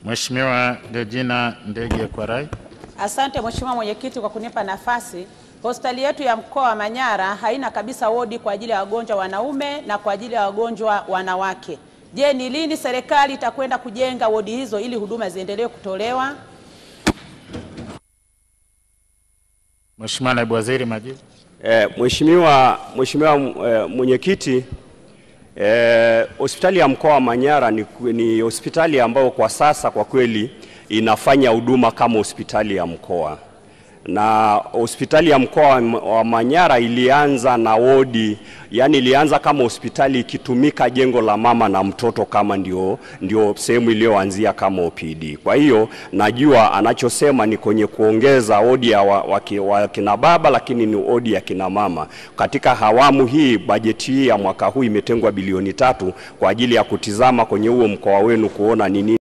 Mheshimiwa Regina Ndege Kwarai. Asante Mheshimiwa Mwenyekiti kwa kunipa nafasi. Hospitali yetu ya mkoa wa Manyara haina kabisa wodi kwa ajili ya wagonjwa wanaume na kwa ajili ya wagonjwa wanawake. Je, ni lini serikali itakwenda kujenga wodi hizo ili huduma ziendelee kutolewa? Mheshimiwa Naibu Waziri majibu. Mheshimiwa Mwenyekiti, hospitali ya mkoa wa Manyara ni hospitali ambayo kwa sasa kwa kweli inafanya huduma kama hospitali ya mkoa. Na hospitali ya mkoa wa Manyara ilianza na wodi, yani ilianza kama hospitali ikitumika jengo la mama na mtoto kama ndio sehemu iliyoanzia kama OPD. Kwa hiyo najua anachosema ni kwenye kuongeza wodi ya kina baba, lakini ni wodi ya kina mama. Katika awamu hii, bajeti hii ya mwaka huu imetengwa bilioni 3 kwa ajili ya kutizama kwenye huo mkoa wenu kuona nini